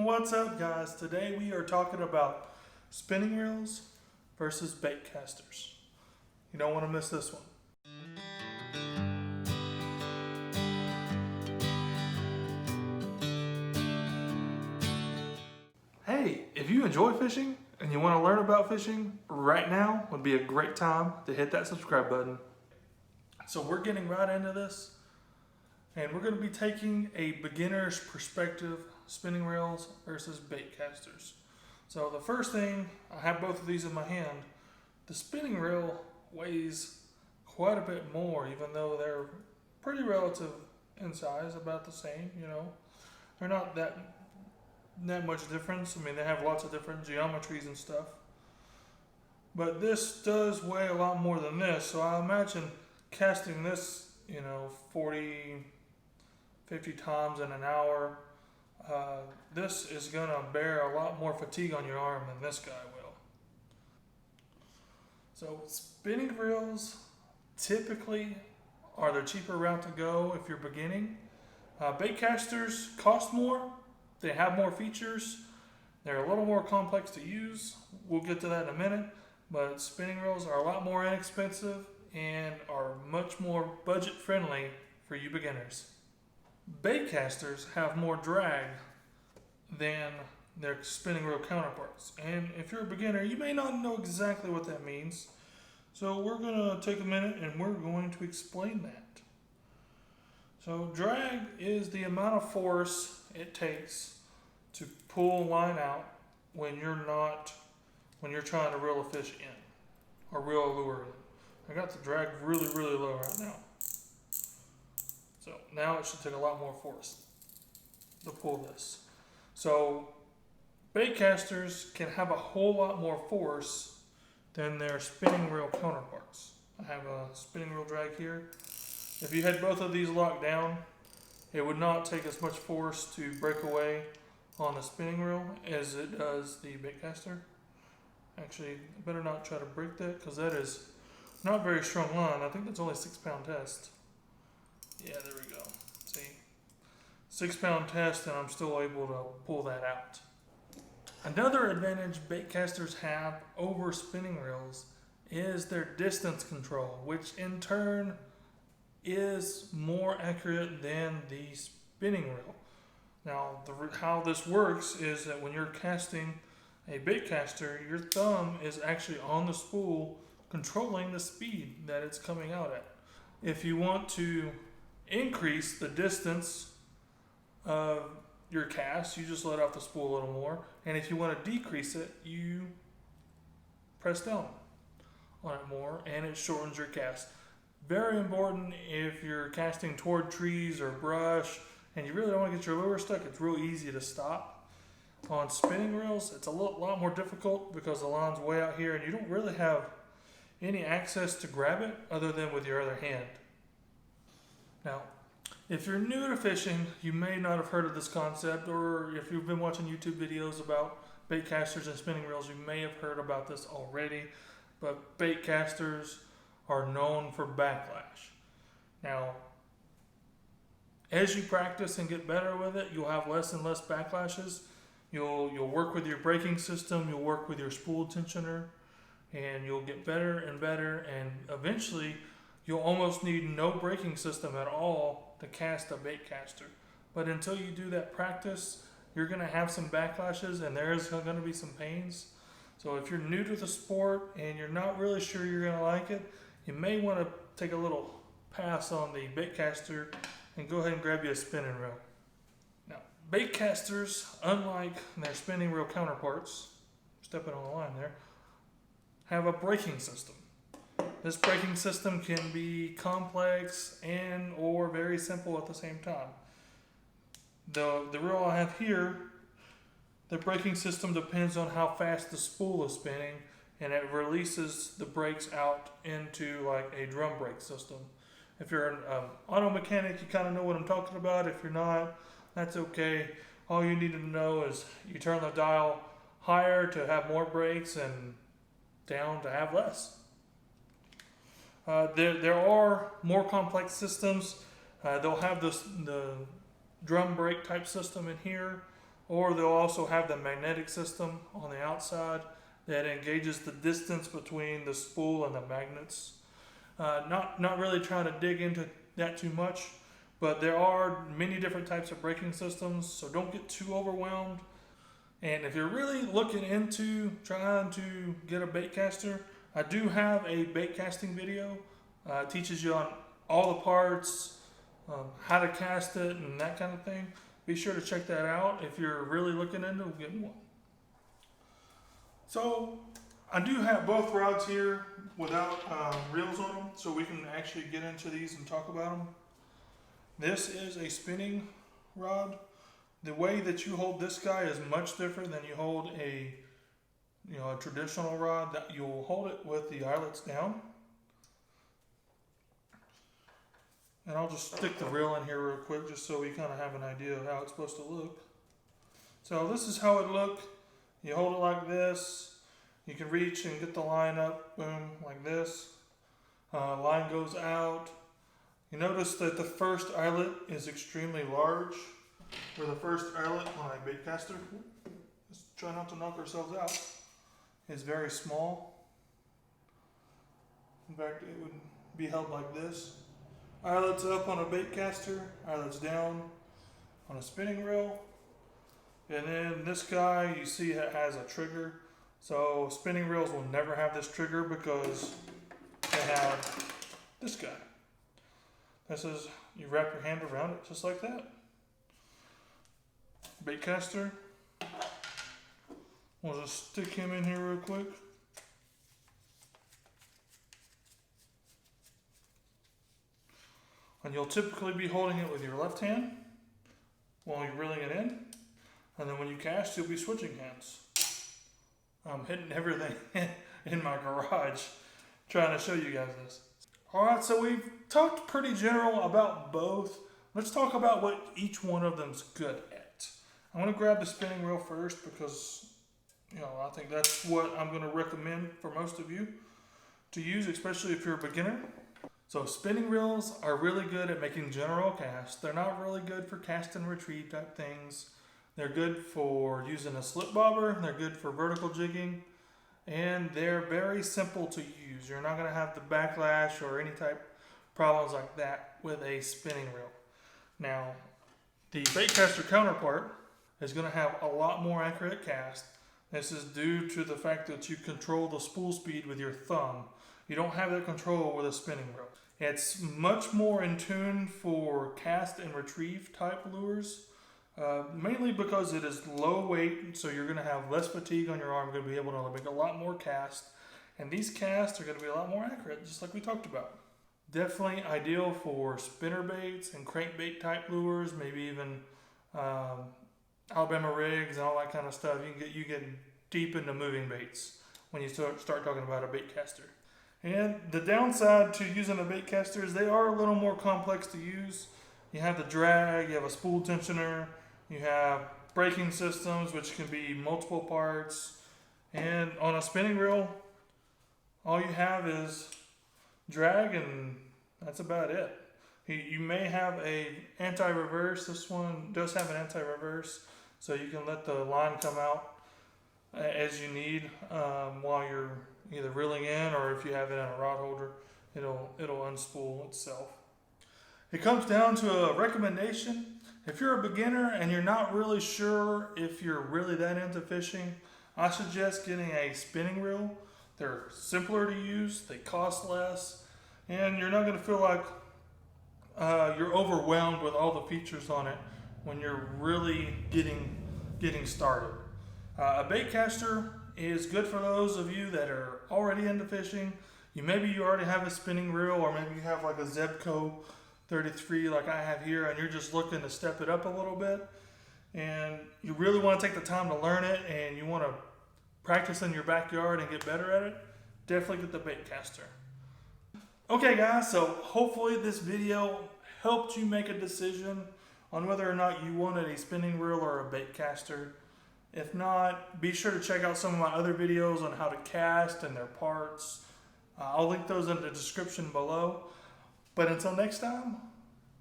What's up, guys? Today we are talking about spinning reels versus bait casters. You don't want to miss this one. Hey, if you enjoy fishing and you want to learn about fishing, right now would be a great time to hit that subscribe button. So we're getting right into this, and we're going to be taking a beginner's perspective, spinning reels versus bait casters. So the first thing, I have both of these in my hand. The spinning reel weighs quite a bit more, even though they're pretty relative in size, about the same, you know. They're not that much difference. I mean, they have lots of different geometries and stuff. But this does weigh a lot more than this, so I imagine casting this, 40, 50 times in an hour, this is going to bear a lot more fatigue on your arm than this guy will. So spinning reels typically are the cheaper route to go if you're beginning. Bait casters cost more. They have more features. They're a little more complex to use. We'll get to that in a minute. But spinning reels are a lot more inexpensive and are much more budget friendly for you beginners. Bait casters have more drag than their spinning reel counterparts. And if you're a beginner, you may not know exactly what that means. So we're going to take a minute and we're going to explain that. So drag is the amount of force it takes to pull a line out when you're trying to reel a fish in or reel a lure in. I got the drag really low right now. So now it should take a lot more force to pull this. So bait casters can have a whole lot more force than their spinning reel counterparts. I have a spinning reel drag here. If you had both of these locked down, it would not take as much force to break away on the spinning reel as it does the bait caster. Actually, I better not try to break that because that is not very strong line. I think that's only a 6-pound test. Yeah, there we go. See, 6-pound test, and I'm still able to pull that out. Another advantage bait casters have over spinning reels is their distance control, which in turn is more accurate than the spinning reel. Now, how this works is that when you're casting a bait caster, your thumb is actually on the spool controlling the speed that it's coming out at. If you want to increase the distance of your cast, you just let off the spool a little more. And if you want to decrease it, you press down on it more and it shortens your cast. Very important if you're casting toward trees or brush and you really don't want to get your lure stuck. It's real easy to stop. On spinning reels, it's a lot more difficult because the line's way out here and you don't really have any access to grab it other than with your other hand. Now, if you're new to fishing, you may not have heard of this concept, or if you've been watching YouTube videos about bait casters and spinning reels, you may have heard about this already, but bait casters are known for backlash. Now, as you practice and get better with it, you'll have less and less backlashes. You'll work with your braking system, you'll work with your spool tensioner, and you'll get better and better, and eventually you'll almost need no braking system at all to cast a bait caster. But until you do that practice, you're going to have some backlashes and there's going to be some pains. So if you're new to the sport and you're not really sure you're going to like it, you may want to take a little pass on the bait caster and go ahead and grab you a spinning reel. Now, bait casters, unlike their spinning reel counterparts, stepping on the line there, have a braking system. This braking system can be complex and or very simple at the same time. The reel I have here, the braking system depends on how fast the spool is spinning, and it releases the brakes out into like a drum brake system. If you're an auto mechanic, you kind of know what I'm talking about. If you're not, that's okay. All you need to know is you turn the dial higher to have more brakes and down to have less. There are more complex systems. They'll have the drum brake type system in here. or they'll also have the magnetic system on the outside that engages the distance between the spool and the magnets. Not really trying to dig into that too much, but there are many different types of braking systems, so don't get too overwhelmed. And if you're really looking into trying to get a bait caster, I do have a bait casting video. It teaches you on all the parts, how to cast it and that kind of thing. Be sure to check that out if you're really looking into getting one. So I do have both rods here without reels on them, so we can actually get into these and talk about them. This is a spinning rod. The way that you hold this guy is much different than you hold a traditional rod. That you'll hold it with the eyelets down. And I'll just stick the reel in here real quick just so we kind of have an idea of how it's supposed to look. So this is how it looked. You hold it like this. You can reach and get the line up, boom, like this. Line goes out. You notice that the first eyelet is extremely large. For the first eyelet on a bait caster, let's try not to knock ourselves out, is very small. In fact, it would be held like this. Eyelets up on a bait caster, eyelets down on a spinning reel. And then this guy, you see it has a trigger. So spinning reels will never have this trigger because they have this guy. This is, you wrap your hand around it just like that. Bait caster. We'll just stick him in here real quick. And you'll typically be holding it with your left hand while you're reeling it in. And then when you cast, you'll be switching hands. I'm hitting everything in my garage trying to show you guys this. Alright, so we've talked pretty general about both. Let's talk about what each one of them's good at. I'm going to grab the spinning reel first because, I think that's what I'm going to recommend for most of you to use, especially if you're a beginner. So spinning reels are really good at making general casts. They're not really good for cast and retrieve type things. They're good for using a slip bobber. They're good for vertical jigging. And they're very simple to use. You're not going to have the backlash or any type problems like that with a spinning reel. Now, the baitcaster counterpart is going to have a lot more accurate cast. This is due to the fact that you control the spool speed with your thumb. You don't have that control with a spinning reel. It's much more in tune for cast and retrieve type lures. Mainly because it is low weight, so you're going to have less fatigue on your arm. You're going to be able to make a lot more casts, and these casts are going to be a lot more accurate, just like we talked about. Definitely ideal for spinner baits and crankbait type lures, maybe even Alabama rigs and all that kind of stuff. You get deep into moving baits when you start talking about a bait caster. And the downside to using a bait caster is they are a little more complex to use. You have the drag, you have a spool tensioner, you have braking systems, which can be multiple parts. And on a spinning reel, all you have is drag, and that's about it. You may have a anti-reverse. This one does have an anti-reverse, so you can let the line come out as you need while you're either reeling in, or if you have it in a rod holder, it'll unspool itself. It comes down to a recommendation. If you're a beginner and you're not really sure if you're really that into fishing, I suggest getting a spinning reel. They're simpler to use, they cost less, and you're not going to feel like you're overwhelmed with all the features on it when you're really getting started. A bait caster is good for those of you that are already into fishing. Maybe you already have a spinning reel, or maybe you have like a Zebco 33 like I have here, and you're just looking to step it up a little bit, and you really want to take the time to learn it, and you want to practice in your backyard and get better at it, definitely get the bait caster. Okay guys, so hopefully this video helped you make a decision on whether or not you wanted a spinning reel or a bait caster. If not, be sure to check out some of my other videos on how to cast and their parts. I'll link those in the description below. But until next time,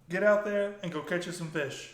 get out there and go catch you some fish.